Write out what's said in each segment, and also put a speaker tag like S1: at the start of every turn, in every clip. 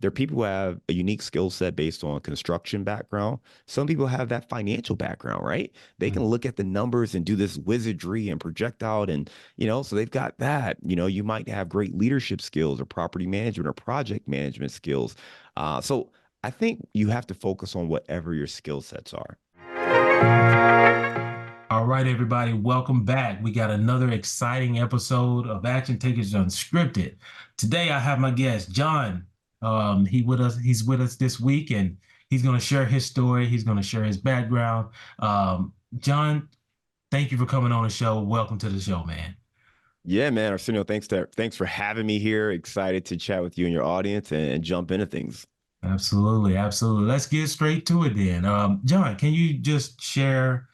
S1: There are people who have a unique skill set based on construction background. Some people have that financial background, right? They can
S2: Mm.
S1: look at the numbers and do this wizardry and project out and, so they've got that. You might have great leadership skills or property management or project management skills. So I think you have to focus on whatever your skill sets are.
S2: All right, everybody, welcome back. We got another exciting episode of Action Takers Unscripted. Today, I have my guest, John. He's with us this week, and he's going to share his story. He's going to share his background. John, thank you for coming on the show. Welcome to the show, man.
S1: Yeah, man, Arsenio, thanks for having me here. Excited to chat with you and your audience and jump into things.
S2: Absolutely, absolutely. Let's get straight to it then. John, can you just share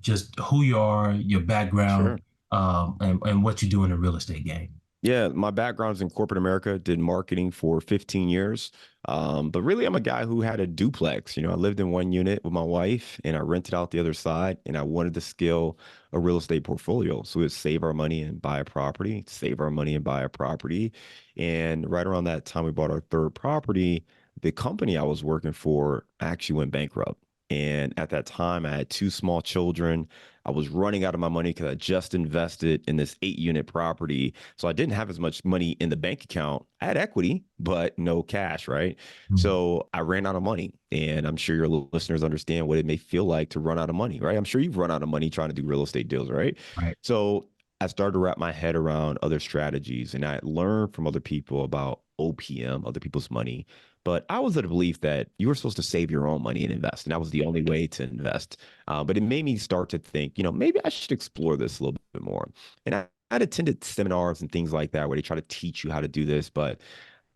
S2: just who you are, your background,
S1: Sure.
S2: and what you do in the real estate game?
S1: Yeah, my background's in corporate America, did marketing for 15 years. But really, I'm a guy who had a duplex. I lived in one unit with my wife and I rented out the other side, and I wanted to scale a real estate portfolio. So we'd save our money and buy a property, save our money and buy a property. And right around that time, we bought our third property. The company I was working for actually went bankrupt. And at that time, I had two small children. I was running out of my money because I just invested in this 8 unit property. So I didn't have as much money in the bank account. I had equity, but no cash, right?
S2: Mm.
S1: So I ran out of money. And I'm sure your listeners understand what it may feel like to run out of money, right? I'm sure you've run out of money trying to do real estate deals, right?
S2: Right.
S1: So I started to wrap my head around other strategies and I learned from other people about OPM, other people's money. But I was of the belief that you were supposed to save your own money and invest. And that was the only way to invest. But it made me start to think, maybe I should explore this a little bit more. And I'd attended seminars and things like that where they try to teach you how to do this. But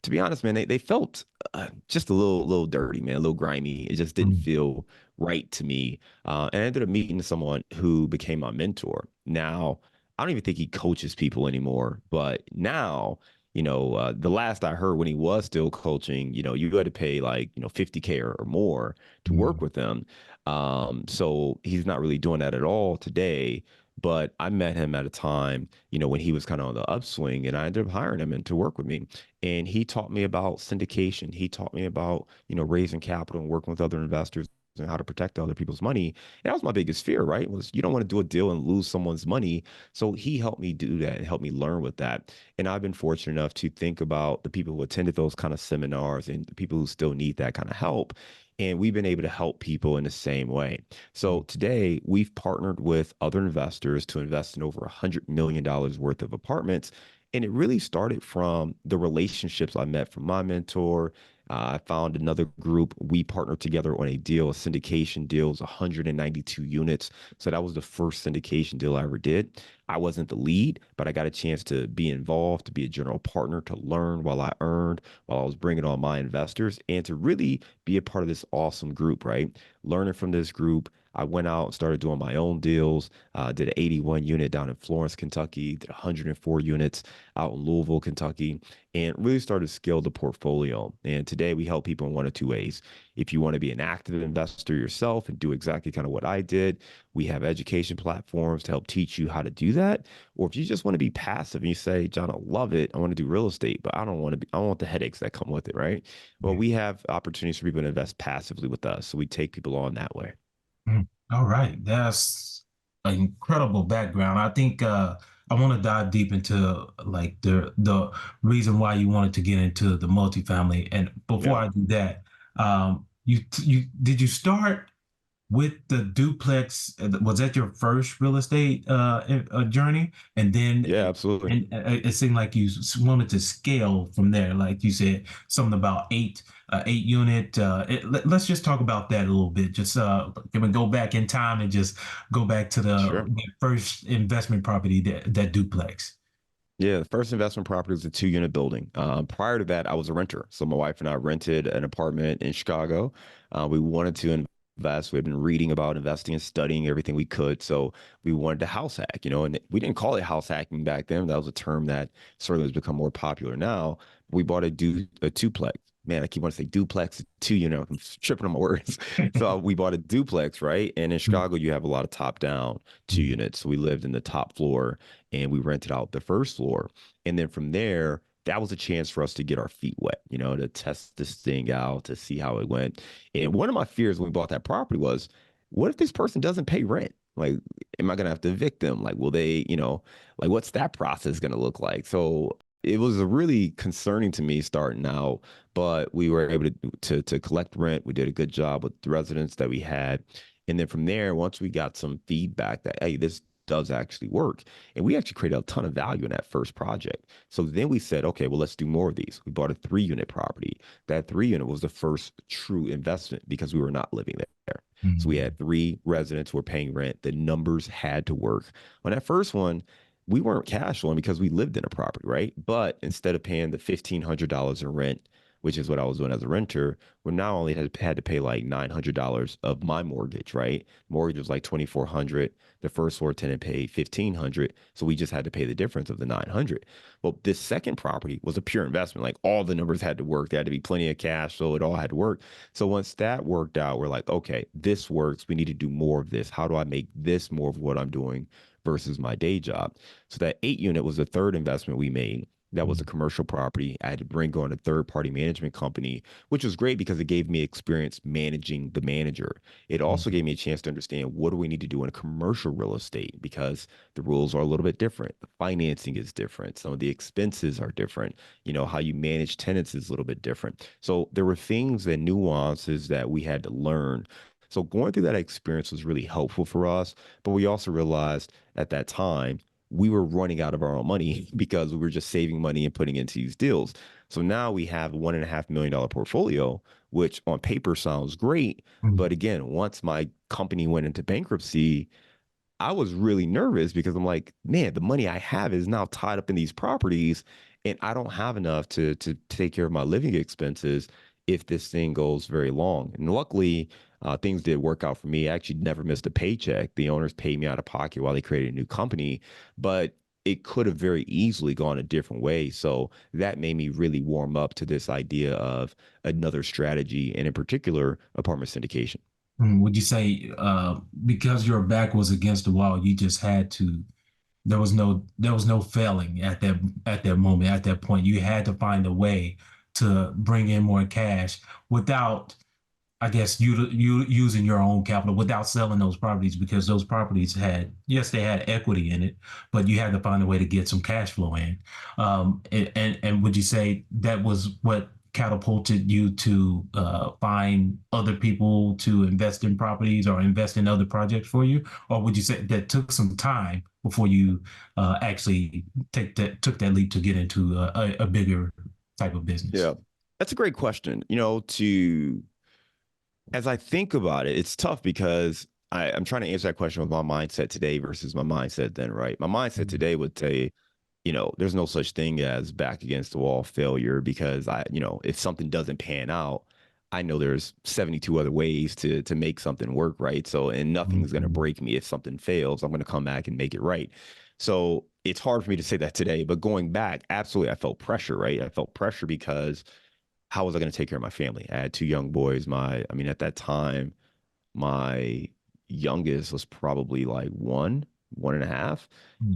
S1: to be honest, man, they felt just a little dirty, man, a little grimy. It just didn't
S2: Mm.
S1: feel right to me. And I ended up meeting someone who became my mentor. Now, I don't even think he coaches people anymore, but now, the last I heard when he was still coaching, you had to pay like, 50K or more to work
S2: Mm.
S1: with him. So he's not really doing that at all today. But I met him at a time, when he was kind of on the upswing, and I ended up hiring him and to work with me. And he taught me about syndication. He taught me about, raising capital and working with other investors and how to protect other people's money. And that was my biggest fear, right? Was you don't want to do a deal and lose someone's money. So he helped me do that and helped me learn with that. And I've been fortunate enough to think about the people who attended those kind of seminars and the people who still need that kind of help. And we've been able to help people in the same way. So today we've partnered with other investors to invest in over $100 million worth of apartments. And it really started from the relationships I met from my mentor. I found another group. We partnered together on a deal, a syndication deal, it was 192 units. So that was the first syndication deal I ever did. I wasn't the lead, but I got a chance to be involved, to be a general partner, to learn while I earned, while I was bringing on my investors, and to really be a part of this awesome group, right? Learning from this group, I went out and started doing my own deals. Did an 81 unit down in Florence, Kentucky, did 104 units out in Louisville, Kentucky, and really started to scale the portfolio. And today we help people in one of two ways. If you want to be an active investor yourself and do exactly kind of what I did, we have education platforms to help teach you how to do that. Or if you just want to be passive and you say, John, I love it. I want to do real estate, but I don't want the headaches that come with it, right? Well,
S2: Yeah.
S1: we have opportunities for people to invest passively with us. So we take people on that way.
S2: Mm. All right. That's an incredible background. I think I want to dive deep into like the reason why you wanted to get into the multifamily. And before
S1: Yeah.
S2: I do that, you did you start with the duplex? Was that your first real estate journey? And then
S1: Yeah, absolutely.
S2: it seemed like you wanted to scale from there. Like you said, something about 8 unit. Let's just talk about that a little bit. Just can we go back in time and just go back to
S1: Sure.
S2: the first investment property, that duplex?
S1: Yeah, the first investment property was a 2 unit building. Prior to that, I was a renter. So my wife and I rented an apartment in Chicago. We wanted to invest. We had been reading about investing and studying everything we could. So we wanted to house hack, and we didn't call it house hacking back then. That was a term that certainly has become more popular now. We bought a duplex. Man, I keep wanting to say duplex, 2 unit. I'm tripping on my words. So we bought a duplex, right? And in Chicago, you have a lot of top down 2 units. So we lived in the top floor and we rented out the first floor. And then from there, that was a chance for us to get our feet wet, to test this thing out, to see how it went. And one of my fears when we bought that property was, what if this person doesn't pay rent? Like, am I going to have to evict them? Like, will they, like, what's that process going to look like? So it was really concerning to me starting out, but we were able to collect rent. We did a good job with the residents that we had. And then from there, once we got some feedback that, hey, this does actually work. And we actually created a ton of value in that first project. So then we said, okay, well, let's do more of these. We bought a 3 unit property. That 3 unit was the first true investment because we were not living there. So we had 3 residents who were paying rent. The numbers had to work. On that first one, we weren't cash flowing because we lived in a property, right? But instead of paying the $1,500 in rent, which is what I was doing as a renter, we now only had to pay like $900 of my mortgage, right? Mortgage was like 2,400. The first floor tenant paid 1,500, so we just had to pay the difference of the 900. Well, this second property was a pure investment. Like all the numbers had to work. There had to be plenty of cash, so it all had to work. So once that worked out, we're like, okay, this works. We need to do more of this. How do I make this more of what I'm doing versus my day job? So that 8 unit was the third investment we made. That was a commercial property. I had to bring on a third party management company, which was great because it gave me experience managing the manager. It also gave me a chance to understand what do we need to do in commercial real estate because the rules are a little bit different. The financing is different. Some of the expenses are different. How you manage tenants is a little bit different. So there were things and nuances that we had to learn. So going through that experience was really helpful for us. But we also realized at that time we were running out of our own money because we were just saving money and putting into these deals. So now we have $1.5 million portfolio, which on paper sounds great. But again, once my company went into bankruptcy, I was really nervous because I'm like, man, the money I have is now tied up in these properties, and I don't have enough to take care of my living expenses if this thing goes very long. And luckily, things did work out for me. I actually never missed a paycheck. The owners paid me out of pocket while they created a new company, but it could have very easily gone a different way. So that made me really warm up to this idea of another strategy, and in particular, apartment syndication.
S2: Would you say because your back was against the wall, you just had to? There was no failing at that moment, at that point. You had to find a way to bring in more cash without, I guess, you using your own capital without selling those properties because those properties had, yes, they had equity in it, but you had to find a way to get some cash flow in. And would you say that was what catapulted you to find other people to invest in properties or invest in other projects for you, or would you say that took some time before you actually took that leap to get into a bigger type of business?
S1: Yeah, that's a great question. As I think about it, it's tough because I'm trying to answer that question with my mindset today versus my mindset then, right? My mindset
S2: Mhm.
S1: today would say, there's no such thing as back against the wall failure because if something doesn't pan out, I know there's 72 other ways to make something work, right? So, and nothing's going to
S2: Mhm.
S1: break me if something fails. I'm going to come back and make it right. So it's hard for me to say that today, but going back, absolutely, I felt pressure, right? I felt pressure because how was I going to take care of my family? I had 2 young boys. I mean, at that time, my youngest was probably like 1.5,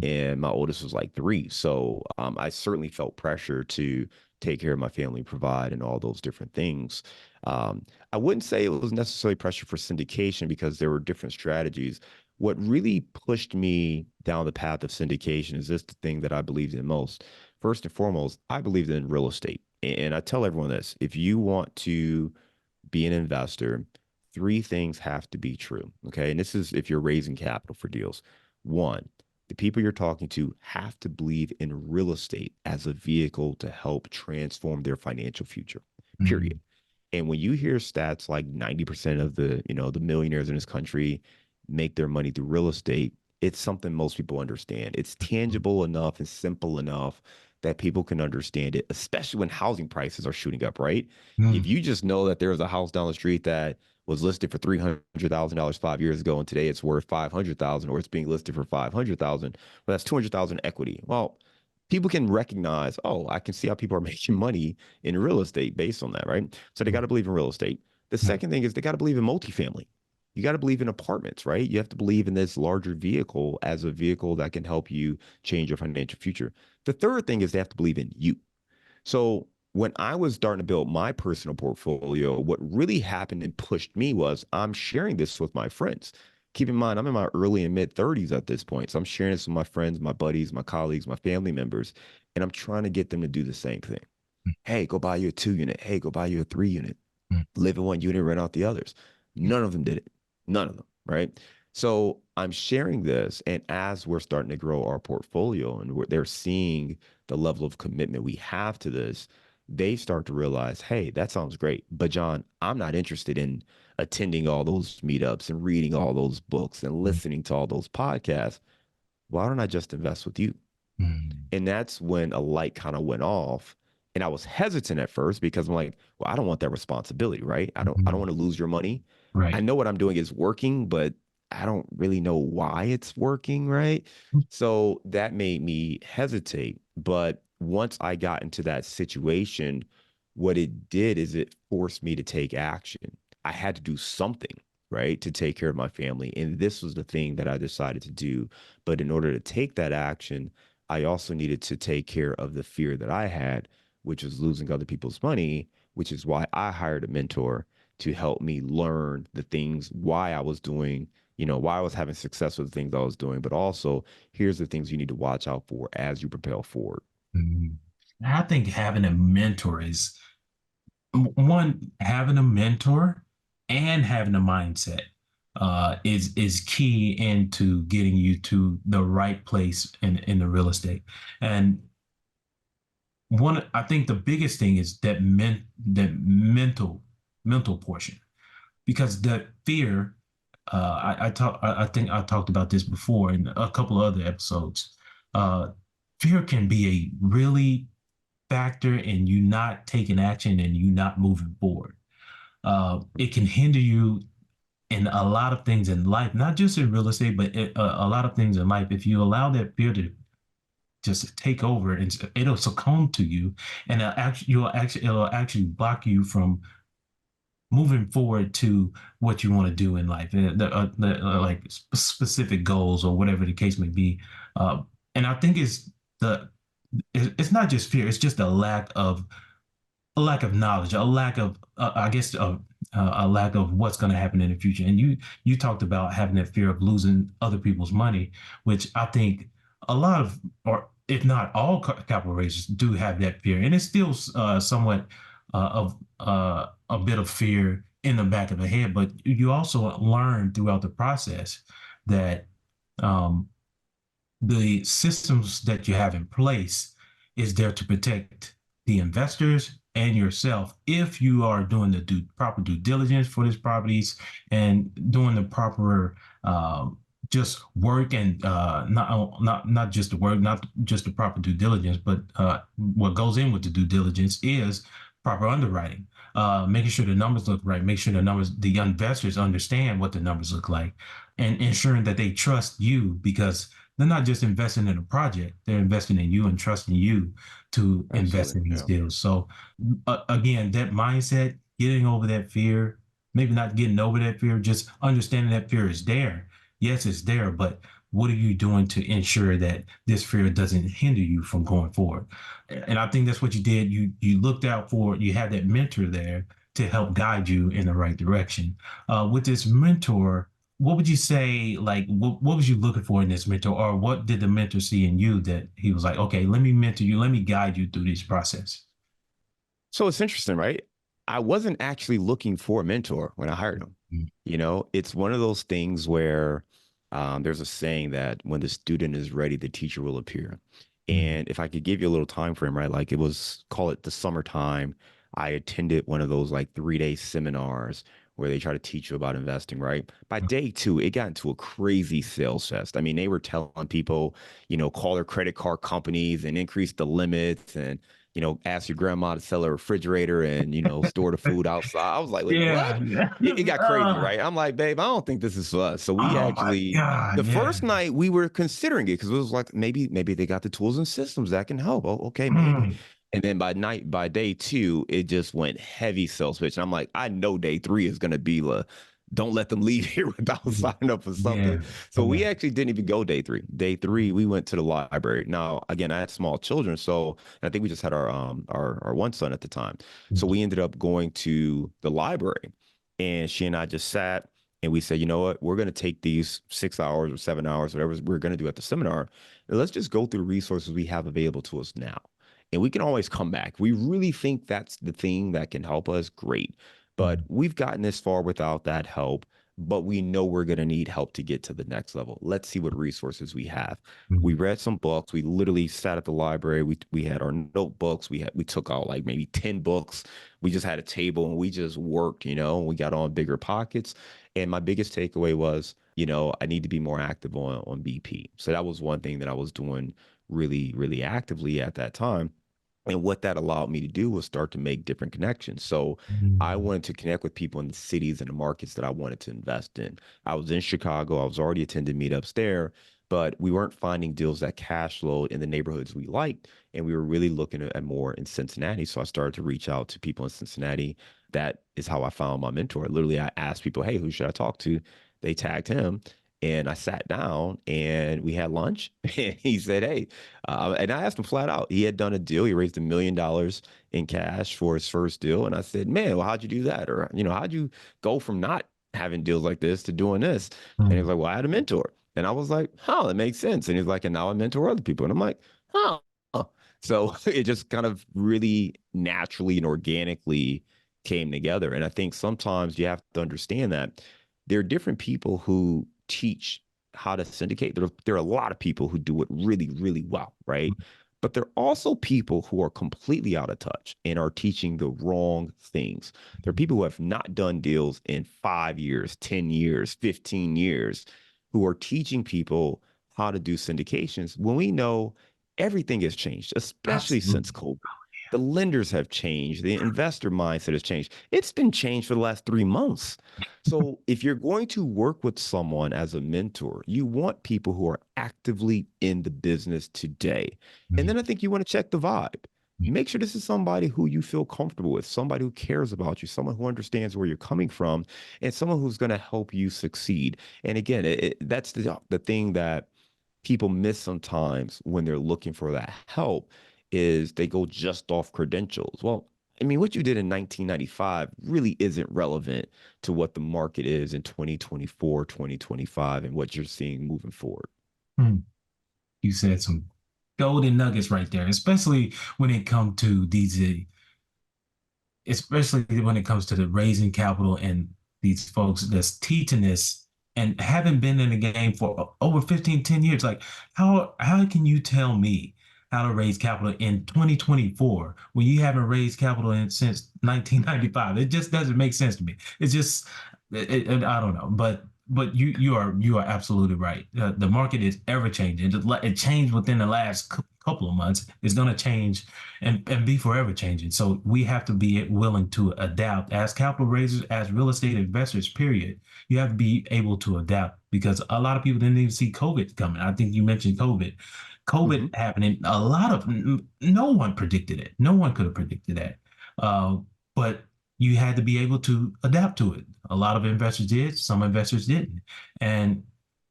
S1: and my oldest was like 3. So I certainly felt pressure to take care of my family, provide, and all those different things. I wouldn't say it was necessarily pressure for syndication because there were different strategies. What really pushed me down the path of syndication is this the thing that I believed in most. First and foremost, I believed in real estate. And I tell everyone this if you want to be an investor, 3 things have to be true. Okay. And this is if you're raising capital for deals. One, the people you're talking to have to believe in real estate as a vehicle to help transform their financial future, period.
S2: Mhm.
S1: And when you hear stats like 90% of the millionaires in this country make their money through real estate, it's something most people understand. It's tangible enough and simple enough that people can understand it, especially when housing prices are shooting up, right? If
S2: Mhm.
S1: you just know that there was a house down the street that was listed for $300,000 5 years ago, and today it's worth 500,000, or it's being listed for 500,000, well, that's 200,000 equity. Well, people can recognize, oh, I can see how people are making money in real estate based on that, right? So they got to believe in real estate. The
S2: Mhm.
S1: second thing is they got to believe in multifamily. You got to believe in apartments, right? You have to believe in this larger vehicle as a vehicle that can help you change your financial future. The third thing is they have to believe in you. So when I was starting to build my personal portfolio, what really happened and pushed me was I'm sharing this with my friends. Keep in mind, I'm in my early and mid 30s at this point. So I'm sharing this with my friends, my buddies, my colleagues, my family members, and I'm trying to get them to do the same thing. Hey, go buy you a 2 unit. Hey, go buy you a 3 unit. Live in one unit, rent out the others. None of them did it. None of them, right? So I'm sharing this, and as we're starting to grow our portfolio and they're seeing the level of commitment we have to this, they start to realize, hey, that sounds great. But John, I'm not interested in attending all those meetups and reading all those books and listening to all those podcasts. Why don't I just invest with you? And that's when a light kind of went off. And I was hesitant at first because I'm like, well, I don't want that responsibility, right? I don't want to lose your money. I
S2: Right.
S1: know what I'm doing is working, but I don't really know why it's working, right? So that made me hesitate. But once I got into that situation, what it did is it forced me to take action. I had to do something, right, to take care of my family. And this was the thing that I decided to do. But in order to take that action, I also needed to take care of the fear that I had, which was losing other people's money, which is why I hired a mentor to help me learn the things why I was doing, why I was having success with the things I was doing, but also here's the things you need to watch out for as you propel forward.
S2: Mhm. I think having a mentor is one, having a mentor and having a mindset is key into getting you to the right place in the real estate. And one, I think the biggest thing is that mental portion, because the fear. I think I talked about this before in a couple of other episodes. Uh, Fear can be a really factor in you not taking action and you not moving forward. It can hinder you in a lot of things in life, not just in real estate, but a lot of things in life. If you allow that fear to just take over, and it'll succumb to you, and it'll actually block you from moving forward to what you want to do in life, like specific goals or whatever the case may be. And I think the it's not just fear; it's just a lack of knowledge, a lack of, I guess, a lack of what's going to happen in the future. And you talked about having that fear of losing other people's money, which I think a lot of, or if not all, capital raisers do have that fear, and it's still somewhat of a bit of fear in the back of the head. But you also learn throughout the process that um, the systems that you have in place is there to protect the investors and yourself if you are doing the proper due diligence for these properties and doing the proper just work and not just the work, not just the proper due diligence, but what goes in with the due diligence is proper underwriting, making sure the numbers look right, make sure the investors understand what the numbers look like, and ensuring that they trust you because they're not just investing in a project, they're investing in you and trusting you to invest
S1: Absolutely.
S2: in these
S1: Yeah.
S2: deals. So, again, that mindset, getting over that fear, maybe not getting over that fear, just understanding that fear is there. Yes, it's there, but what are you doing to ensure that this fear doesn't hinder you from going forward? And I think that's what you did. You looked out for, you had that mentor there to help guide you in the right direction. With this mentor, what would you say, like, what was you looking for in this mentor, or what did the mentor see in you that he was like, okay, let me mentor you, let me guide you through this process?
S1: So it's interesting, right? I wasn't actually looking for a mentor when I hired him. It's one of those things where there's a saying that when the student is ready, the teacher will appear.
S2: Mm-hmm.
S1: And if I could give you a little time frame, right? Like it was, call it the summertime. I attended one of those like 3 day seminars where they try to teach you about investing, right? By day two, it got into a crazy sales fest. I mean, they were telling people, call their credit card companies and increase the limits and ask your grandma to sell a refrigerator and, store the food outside. I was like, wait, what?
S2: Yeah.
S1: It got crazy, right? I'm like, babe, I don't think this is for us. So we
S2: Oh my
S1: actually, the
S2: God. Yeah.
S1: first night we were considering it because it was like, maybe they got the tools and systems that can help. Oh, okay, maybe.
S2: Mm.
S1: And then by day two, it just went heavy sales pitch. And I'm like, I know day three is going to be don't let them leave here without
S2: Mhm.
S1: signing up for something.
S2: Yeah.
S1: So we
S2: Okay.
S1: actually didn't even go day three. Day three, we went to the library. Now, again, I had small children, so I think we just had our one son at the time. So
S2: Mhm.
S1: we ended up going to the library, and she and I just sat and we said, you know what, we're going to take these 6 hours or 7 hours, whatever we're going to do at the seminar, and let's just go through the resources we have available to us now. And we can always come back. We really think that's the thing that can help us. Great. But
S2: Mhm.
S1: we've gotten this far without that help, but we know we're going to need help to get to the next level. Let's see what resources we have. We
S2: Mhm.
S1: read some books. We literally sat at the library. We had our notebooks. We took out like maybe 10 books. We just had a table and we just worked, and we got on bigger pockets. And my biggest takeaway was, I need to be more active on BP. So that was one thing that I was doing really, really actively at that time. And what that allowed me to do was start to make different connections. So I
S2: Mhm.
S1: wanted to connect with people in the cities and the markets that I wanted to invest in. I was in Chicago. I was already attending meetups there, but we weren't finding deals that cash flowed in the neighborhoods we liked. And we were really looking at more in Cincinnati. So I started to reach out to people in Cincinnati. That is how I found my mentor. Literally, I asked people, hey, who should I talk to? They tagged him. And I sat down and we had lunch. And he said, hey, and I asked him flat out. He had done a deal. He raised $1 million in cash for his first deal. And I said, man, well, how'd you do that? Or, how'd you go from not having deals like this to doing this? And he was
S2: Mhm.
S1: like, well, I had a mentor. And I was like, huh, that makes sense. And he's like, and now I mentor other people. And I'm like, huh. So it just kind of really naturally and organically came together. And I think sometimes you have to understand that there are different people who teach how to syndicate. There are a lot of people who do it really, really well, right? But there are also people who are completely out of touch and are teaching the wrong things. There are people who have not done deals in 5 years, 10 years, 15 years, who are teaching people how to do syndications when we know everything has changed, especially since
S2: Absolutely.
S1: COVID. The lenders have changed. The investor mindset has changed. It's been changed for the last 3 months. So if you're going to work with someone as a mentor, you want people who are actively in the business today. And
S2: Mhm.
S1: then I think you want to check the vibe. Make sure this is somebody who you feel comfortable with, somebody who cares about you, someone who understands where you're coming from, and someone who's going to help you succeed. And again, that's the thing that people miss sometimes when they're looking for that help is they go just off credentials. Well, I mean, what you did in 1995 really isn't relevant to what the market is in 2024, 2025, and what you're seeing moving forward.
S2: Mhm. You said some golden nuggets right there, especially when it comes to these especially when it comes to the raising capital and these folks that's teaching this and haven't been in the game for over 15, 10 years. Like, how can you tell me how to raise capital in 2024 when you haven't raised capital since 1995? It just doesn't make sense to me. It's just I don't know, but you are absolutely right. The market is ever changing. It changed within the last couple of months. It's going to change and be forever changing. So we have to be willing to adapt as capital raisers, as real estate investors, period. You have to be able to adapt because a lot of people didn't even see COVID coming. I think you mentioned COVID.
S1: Mm-hmm.
S2: COVID happening, no one predicted it. No one could have predicted that. Uh, but you had to be able to adapt to it. A lot of investors did, some investors didn't. And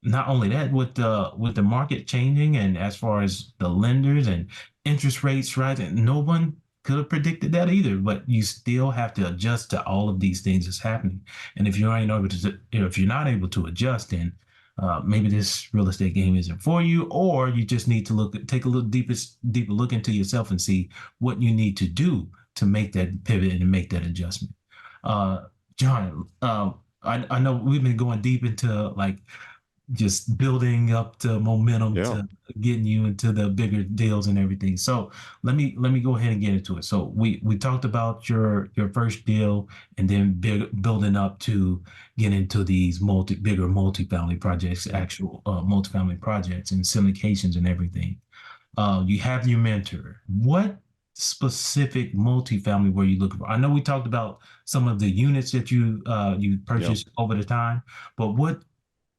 S2: not only that, with the market changing and as far as the lenders and interest rates rising. No one could have predicted that either, but you still have to adjust to all of these things that's happening. And if you're not able to adjust, then maybe this real estate game isn't for you, or you just need to take a little deeper look into yourself and see what you need to do to make that pivot and make that adjustment. Uh, John, I know we've been going deep into like just building up the momentum
S1: Yeah.
S2: to getting you into the bigger deals and everything. So let me go ahead and get into it. So we talked about your first deal and then building up to get into these bigger multifamily projects, actual multifamily projects and syndications and everything. You have your mentor. What specific multifamily were you looking for? I know we talked about some of the units that you
S1: Yeah.
S2: purchased over the time, but what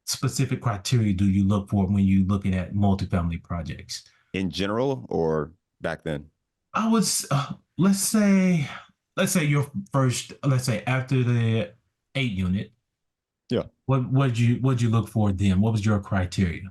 S2: specific criteria do you look for when you're looking at multifamily projects?
S1: In general or back then?
S2: I would let's say your first let's say after the 8 unit,
S1: Yeah.
S2: What'd you look for then? What was your criteria?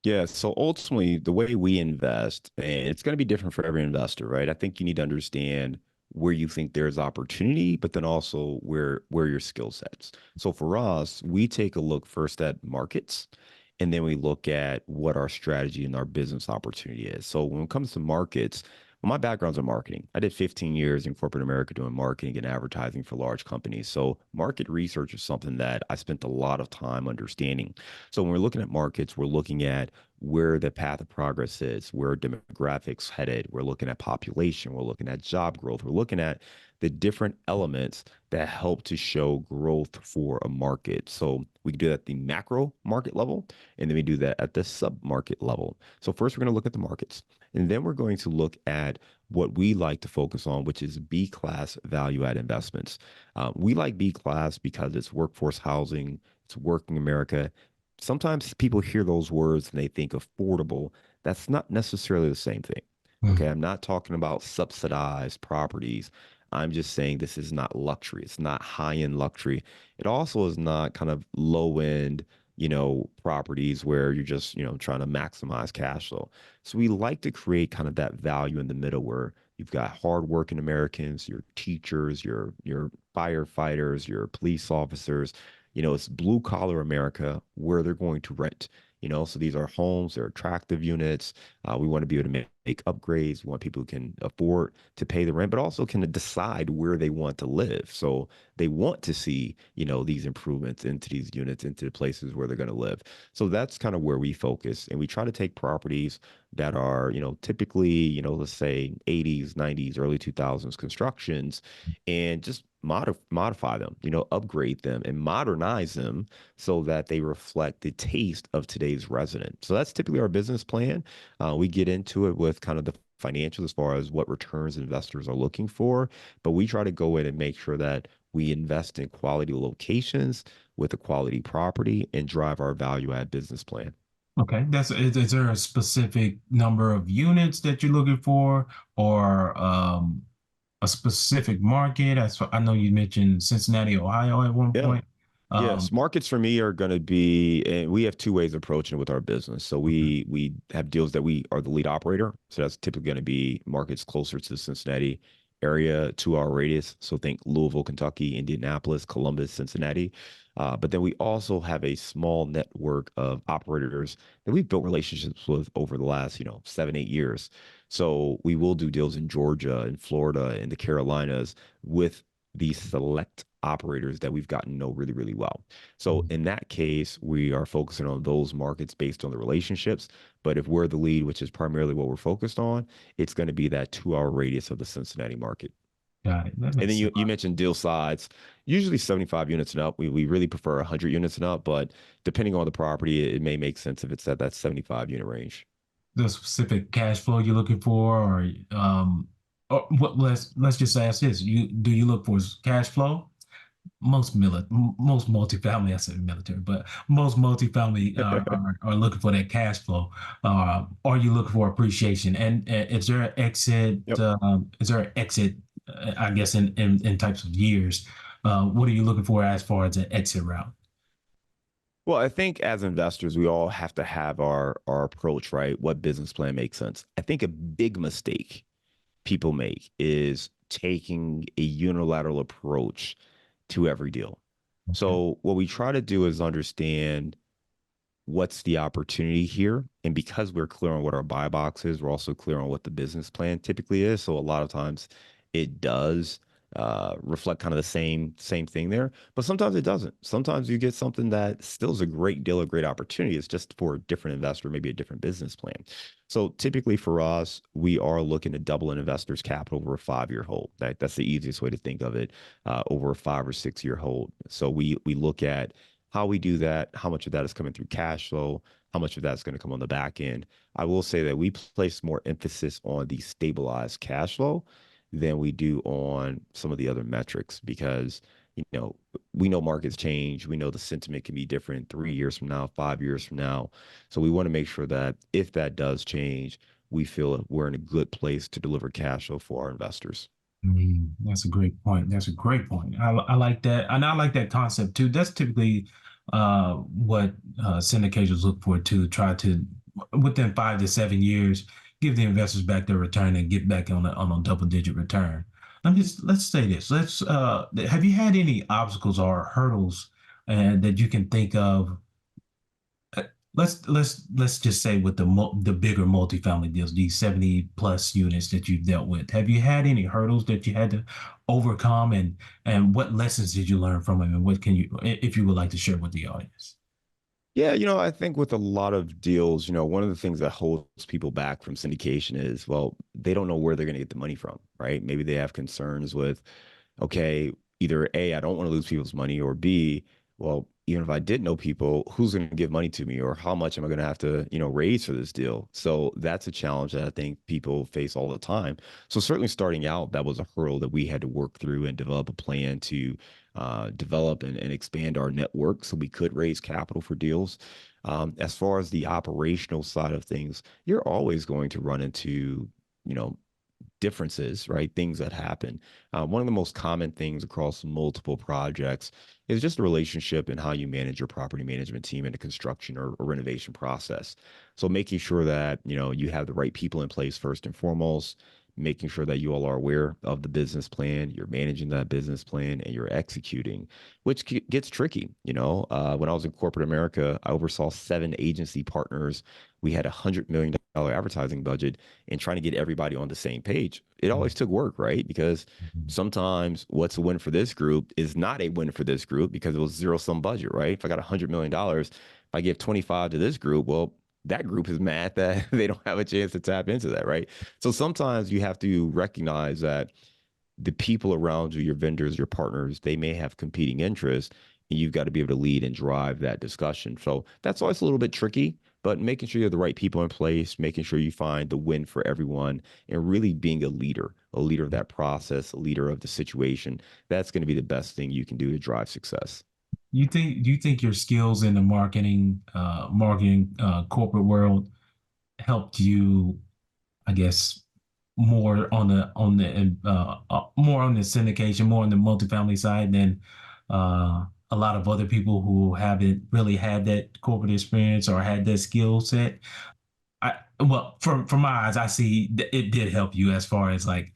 S1: Yeah, so ultimately, the way we invest, and it's going to be different for every investor, right? I think you need to understand where you think there's opportunity, but then also where your skill sets. So for us, we take a look first at markets, and then we look at what our strategy and our business opportunity is. So when it comes to markets, well, my background's in marketing. I did 15 years in corporate America doing marketing and advertising for large companies. So market research is something that I spent a lot of time understanding. So when we're looking at markets, we're looking at where the path of progress is, where demographics headed. We're looking at population. We're looking at job growth. We're looking at the different elements that help to show growth for a market. So we can do that at the macro market level, and then we do that at the sub market level. So first, we're going to look at the markets, and then we're going to look at what we like to focus on, which is B class value add investments. We like B class because it's workforce housing, it's working America. Sometimes people hear those words and they think affordable. That's not necessarily the same thing. Okay. I'm not talking about subsidized properties. I'm just saying this is not luxury. It's not high end luxury. It also is not kind of low end, properties where you're just, trying to maximize cash flow. So we like to create kind of that value in the middle where you've got hardworking Americans, your teachers, your firefighters, your police officers, it's blue collar America where they're going to rent. So these are homes, they're attractive units. We want to be able to make upgrades. We want people who can afford to pay the rent, but also can decide where they want to live. So they want to see, these improvements into these units, into the places where they're going to live. So that's kind of where we focus. And we try to take properties that are, typically, let's say 80s, 90s, early 2000s constructions and just modify them, upgrade them and modernize them so that they reflect the taste of today's resident. So that's typically our business plan. We get into it with kind of the financials as far as what returns investors are looking for, but we try to go in and make sure that we invest in quality locations with a quality property and drive our value add business plan.
S2: Okay, is there a specific number of units that you're looking for, or a specific market? I know you mentioned Cincinnati, Ohio at one
S1: Yeah.
S2: point.
S1: Yes,
S2: Um,
S1: markets for me are going to be, and we have two ways of approaching it with our business. So
S2: okay.
S1: we have deals that we are the lead operator. So that's typically going to be markets closer to the Cincinnati area, 2 hour radius. So think Louisville, Kentucky, Indianapolis, Columbus, Cincinnati. But then we also have a small network of operators that we've built relationships with over the last, 7, 8 years. So we will do deals in Georgia and Florida and the Carolinas with these select operators that we've gotten to know really, really well. So in that case, we are focusing on those markets based on the relationships. But if we're the lead, which is primarily what we're focused on, it's going to be that 2 hour radius of the Cincinnati market.
S2: Got it. That
S1: And then
S2: makes a
S1: you
S2: lot.
S1: mentioned deal size, usually 75 units and up. We really prefer 100 units and up, but depending on the property, it may make sense if it's at that 75 unit range.
S2: The specific cash flow you're looking for, or what? Let's just ask this: you look for cash flow? Most multifamily, I said military, but most multifamily are looking for that cash flow. Are you looking for appreciation? And is there an exit?
S1: Yep.
S2: Is there an exit? I guess in types of years. What are you looking for as far as an exit route?
S1: Well, I think as investors, we all have to have our approach, right? What business plan makes sense? I think a big mistake people make is taking a unilateral approach to every deal.
S2: Okay.
S1: So what we try to do is understand what's the opportunity here. And because we're clear on what our buy box is, we're also clear on what the business plan typically is. So a lot of times it does reflect kind of the same thing there, but sometimes it doesn't. Sometimes you get something that still is a great deal, a great opportunity. It's just for a different investor, maybe a different business plan. So typically for us, we are looking to double an investor's capital over a 5 year hold. That's the easiest way to think of it, over a 5 or 6 year hold. So we look at how we do that, how much of that is coming through cash flow, how much of that's going to come on the back end. I will say that we place more emphasis on the stabilized cash flow than we do on some of the other metrics because, you know, we know markets change. We know the sentiment can be different 3 years from now, 5 years from now. So we want to make sure that if that does change, we feel we're in a good place to deliver cash flow for our investors.
S2: That's a great point. That's a great point. I like that, and I like that concept too. That's typically what syndicators look for to try to, within 5 to 7 years, give the investors back their return and get back on a double digit return. Let's say this. Have you had any obstacles or hurdles that you can think of? Let's just say with the bigger multifamily deals, these 70 plus units that you've dealt with. Have you had any hurdles that you had to overcome, and what lessons did you learn from them, and what can you, if you would like to share with the audience?
S1: Yeah, I think with a lot of deals, one of the things that holds people back from syndication is, well, they don't know where they're going to get the money from, right? Maybe they have concerns with, okay, either A, I don't want to lose people's money, or B, well, even if I did know people, who's going to give money to me, or how much am I going to have to, raise for this deal? So that's a challenge that I think people face all the time. So certainly starting out, that was a hurdle that we had to work through and develop a plan to develop and expand our network so we could raise capital for deals. As far as the operational side of things, you're always going to run into, you know, differences, right? Things that happen. One of the most common things across multiple projects is just a relationship and how you manage your property management team in the construction or renovation process. So making sure that, you have the right people in place first and foremost, making sure that you all are aware of the business plan, you're managing that business plan, and you're executing, which gets tricky. When I was in corporate America, I oversaw 7 agency partners. We had $100 million advertising budget, and trying to get everybody on the same page. It always took work, right? Because
S2: Mhm.
S1: sometimes what's a win for this group is not a win for this group because it was zero sum budget, right? If I got $100 million, if I give 25 to this group, well, that group is mad that they don't have a chance to tap into that, right? So sometimes you have to recognize that the people around you, your vendors, your partners, they may have competing interests, and you've got to be able to lead and drive that discussion. So that's always a little bit tricky, but making sure you have the right people in place, making sure you find the win for everyone, and really being a leader of that process, a leader of the situation. That's going to be the best thing you can do to drive success.
S2: Do you think your skills in the marketing corporate world helped you, I guess, more on the syndication, more on the multifamily side than a lot of other people who haven't really had that corporate experience or had that skill set? Well, from my eyes, I see it did help you as far as like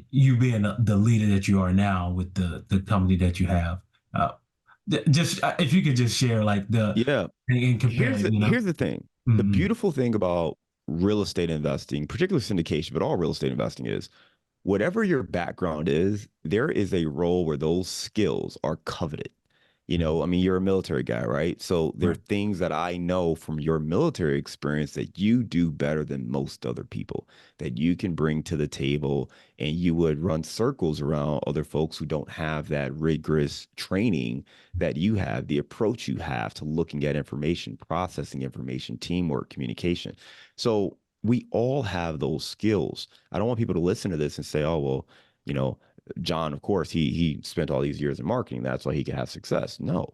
S2: you being the leader that you are now with the company that you have. Uh, just if you could just share like
S1: Yeah.
S2: and compare,
S1: Here's the thing. The
S2: Mm-hmm.
S1: beautiful thing about real estate investing, particularly syndication, but all real estate investing is whatever your background is, there is a role where those skills are coveted. I mean, you're a military guy, right? So there are
S2: Right.
S1: things that I know from your military experience that you do better than most other people, that you can bring to the table, and you would run circles around other folks who don't have that rigorous training that you have, the approach you have to looking at information, processing information, teamwork, communication. So we all have those skills. I don't want people to listen to this and say, oh, well, you know, John, of course, he spent all these years in marketing. That's why he could have success. No,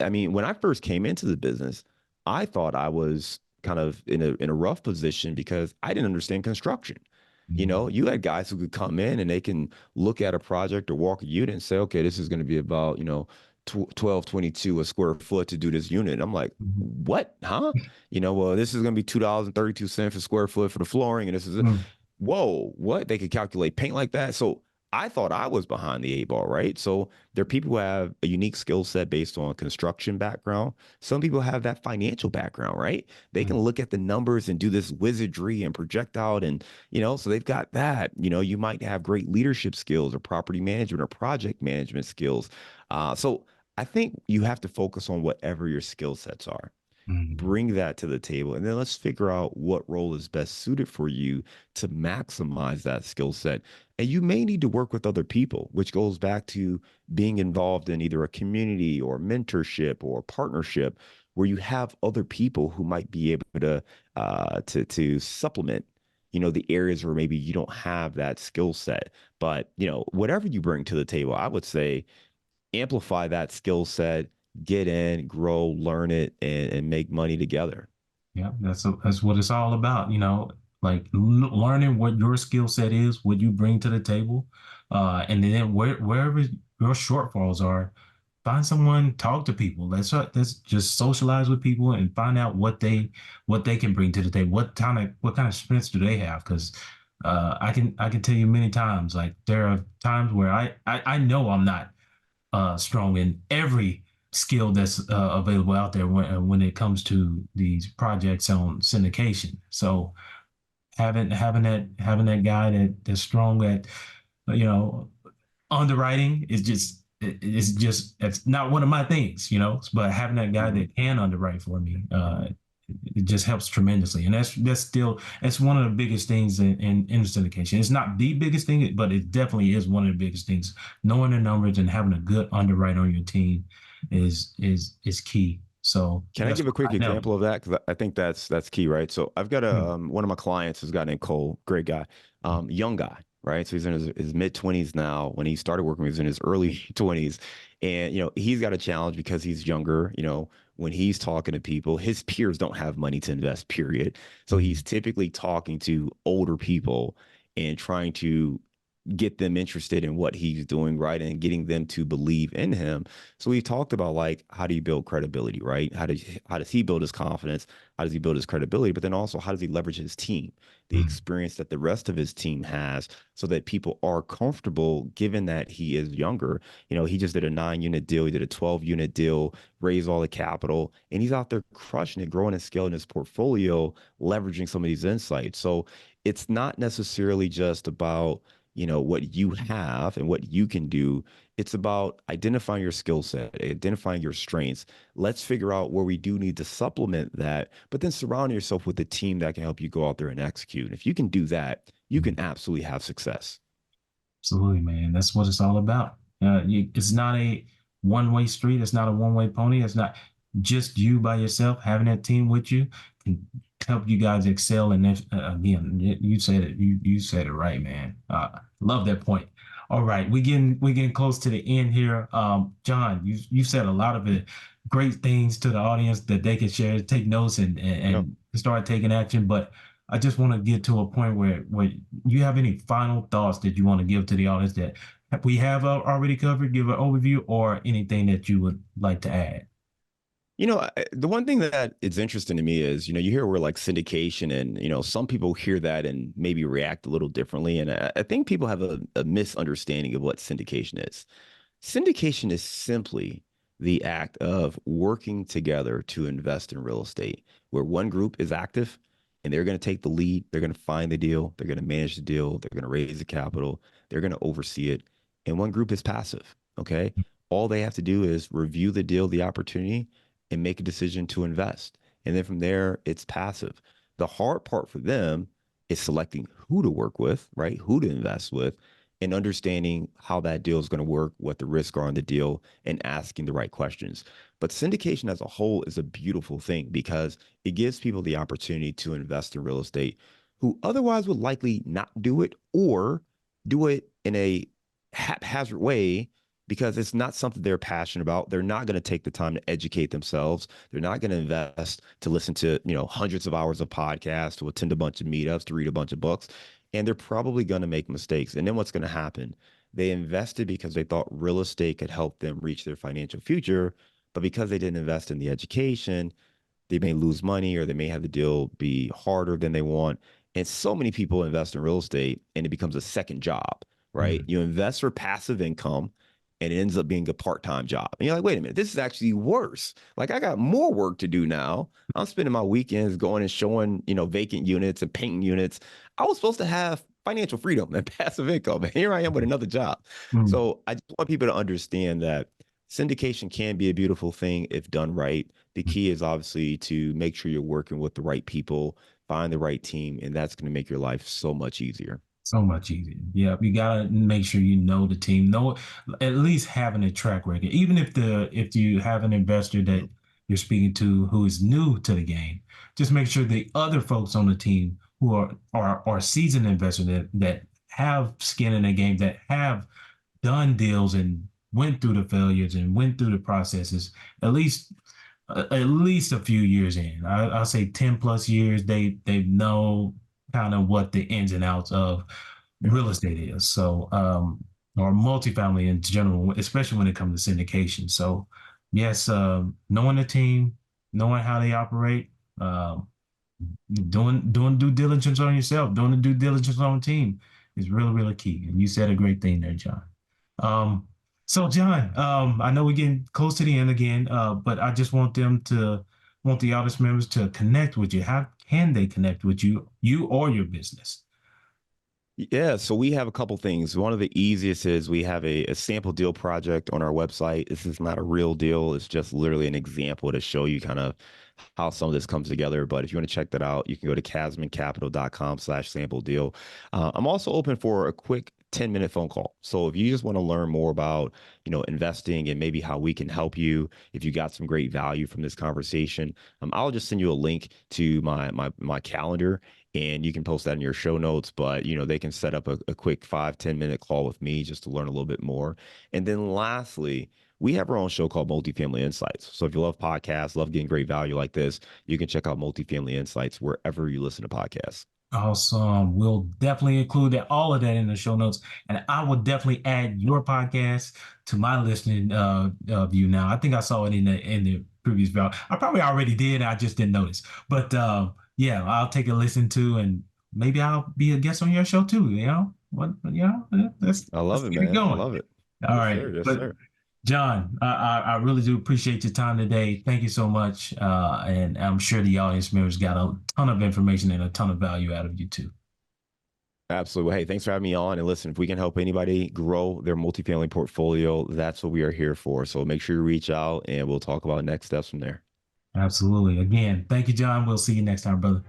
S1: I mean, when I first came into the business, I thought I was kind of in a rough position because I didn't understand construction.
S2: Mhm.
S1: You had guys who could come in and they can look at a project or walk a unit and say, okay, this is going to be about, 12.22 a square foot to do this unit. And I'm like,
S2: Mhm.
S1: what? Huh? Well, this is going to be $2.32 a square foot for the flooring. And this is,
S2: Mhm.
S1: whoa, what? They could calculate paint like that. So I thought I was behind the 8 ball, right? So there are people who have a unique skill set based on construction background. Some people have that financial background, right? They can
S2: Mhm.
S1: look at the numbers and do this wizardry and project out, and so they've got that. You might have great leadership skills or property management or project management skills. So I think you have to focus on whatever your skill sets are,
S2: Mhm.
S1: bring that to the table, and then let's figure out what role is best suited for you to maximize that skill set. And you may need to work with other people, which goes back to being involved in either a community or mentorship or partnership where you have other people who might be able to supplement the areas where maybe you don't have that skill set. But whatever you bring to the table, I would say amplify that skill set, get in, grow, learn it, and make money together.
S2: Yeah, that's what it's all about, like learning what your skill set is, what you bring to the table, and then wherever your shortfalls are, find someone, talk to people. Let's just socialize with people and find out what they can bring to the table. What kind of strengths do they have? Because I can tell you many times, like there are times where I know I'm not strong in every skill that's available out there when it comes to these projects on syndication. So having that guy that's strong at you know underwriting is it's not one of my things, but having that guy
S1: Mhm.
S2: that can underwrite for me, it just helps tremendously. And that's one of the biggest things in syndication. It's not the biggest thing, but it definitely is one of the biggest things. Knowing the numbers and having a good underwriter on your team is key. So
S1: Can I
S2: that's
S1: give a
S2: what
S1: quick
S2: I know.
S1: example of that? Because I think that's key, right? So I've got
S2: Mm,
S1: one of my clients is a guy named Cole, great guy, young guy, right? So he's in his mid 20s now. When he started working, he was in his early 20s, and he's got a challenge because he's younger. When he's talking to people, his peers don't have money to invest, period. So
S2: mm,
S1: he's typically talking to older people and trying to get them interested in what he's doing, right, and getting them to believe in him. So we talked about, like, how do you build credibility, right? How does he build his confidence? How does he build his credibility? But then also, how does he leverage his team, the
S2: mm,
S1: experience that the rest of his team has, so that people are comfortable, given that he is younger. He just did a 9 unit deal, he did a 12 unit deal, raised all the capital, and he's out there crushing it, growing and scaling his portfolio, leveraging some of these insights. So it's not necessarily just about what you have and what you can do. It's about identifying your skill set, identifying your strengths. Let's figure out where we do need to supplement that, but then surround yourself with a team that can help you go out there and execute. And if you can do that, you
S2: mm.
S1: can absolutely have success.
S2: Absolutely, man. That's what it's all about. It's not a one-way street. It's not a one-way pony. It's not just you by yourself. Having that team with you can help you guys excel. And again, you said it. You said it right, man. Love that point. All right, we getting close to the end here. John, you said a lot of it, great things to the audience that they can share, take notes,
S1: Yep.
S2: and start taking action. But I just want to get to a point where you have any final thoughts that you want to give to the audience that we have already covered, give an overview, or anything that you would like to add.
S1: The one thing that is interesting to me is, you hear word like syndication, and, some people hear that and maybe react a little differently. And I think people have a misunderstanding of what syndication is. Syndication is simply the act of working together to invest in real estate, where one group is active and they're going to take the lead. They're going to find the deal. They're going to manage the deal. They're going to raise the capital. They're going to oversee it. And one group is passive. Okay. All they have to do is review the deal, the opportunity, and make a decision to invest. And then from there, it's passive. The hard part for them is selecting who to work with, right? Who to invest with, and understanding how that deal is going to work, what the risks are on the deal, and asking the right questions. But syndication as a whole is a beautiful thing because it gives people the opportunity to invest in real estate who otherwise would likely not do it, or do it in a haphazard way because it's not something they're passionate about. They're not going to take the time to educate themselves. They're not going to invest to listen to, hundreds of hours of podcasts, to attend a bunch of meetups, to read a bunch of books. And they're probably going to make mistakes. And then what's going to happen? They invested because they thought real estate could help them reach their financial future. But because they didn't invest in the education, they may lose money, or they may have the deal be harder than they want. And so many people invest in real estate and it becomes a second job, right?
S2: Mm,
S1: You invest for passive income and it ends up being a part-time job. And you're like, wait a minute, this is actually worse. Like, I got more work to do now. I'm spending my weekends going and showing, vacant units and painting units. I was supposed to have financial freedom and passive income. And here I am with another job.
S2: mm.
S1: So I just want people to understand that syndication can be a beautiful thing if done right. The key is obviously to make sure you're working with the right people, find the right team, and that's going to make your life so much easier.
S2: So much easier. Yeah, you gotta make sure you know the team, know at least having a track record. Even if you have an investor that you're speaking to who is new to the game, just make sure the other folks on the team who are seasoned investors that have skin in the game, that have done deals and went through the failures and went through the processes, at least at least a few years in. I'll say 10 plus years, they know kind of what the ins and outs of
S1: Yeah.
S2: real estate is. So or multifamily in general, especially when it comes to syndication. So, yes, knowing the team, knowing how they operate, uh, doing due diligence on yourself, doing the due diligence on the team is really, really key. And you said a great thing there, John. Um, so John, I know we're getting close to the end again, but I just want the audience members to connect with you. How can they connect with you or your business?
S1: Yeah, so we have a couple things. One of the easiest is we have a sample deal project on our website. This is not a real deal. It's just literally an example to show you kind of how some of this comes together. But if you want to check that out, you can go to casmoncapital.com/sample deal. I'm also open for a quick 10-minute phone call. So if you just want to learn more about, investing and maybe how we can help you, if you got some great value from this conversation, I'll just send you a link to my calendar and you can post that in your show notes. But they can set up a quick 5-10 minute call with me just to learn a little bit more. And then lastly, we have our own show called Multifamily Insights. So if you love podcasts, love getting great value like this, you can check out Multifamily Insights wherever you listen to podcasts.
S2: Awesome. We'll definitely include all of that in the show notes, and I will definitely add your podcast to my listening view now. I think I saw it in the previous video. I probably already did. I just didn't notice. But yeah, I'll take a listen to, and maybe I'll be a guest on your show too. What?
S1: I
S2: Let's
S1: love it,
S2: get it
S1: man. I
S2: going.
S1: love it.
S2: All
S1: Yes,
S2: right,
S1: sir. Yes,
S2: but
S1: sir.
S2: John, I really do appreciate your time today. Thank you so much. And I'm sure the audience members got a ton of information and a ton of value out of you too.
S1: Absolutely. Well, hey, thanks for having me on. And listen, if we can help anybody grow their multifamily portfolio, that's what we are here for. So make sure you reach out and we'll talk about next steps from there.
S2: Absolutely. Again, thank you, John. We'll see you next time, brother.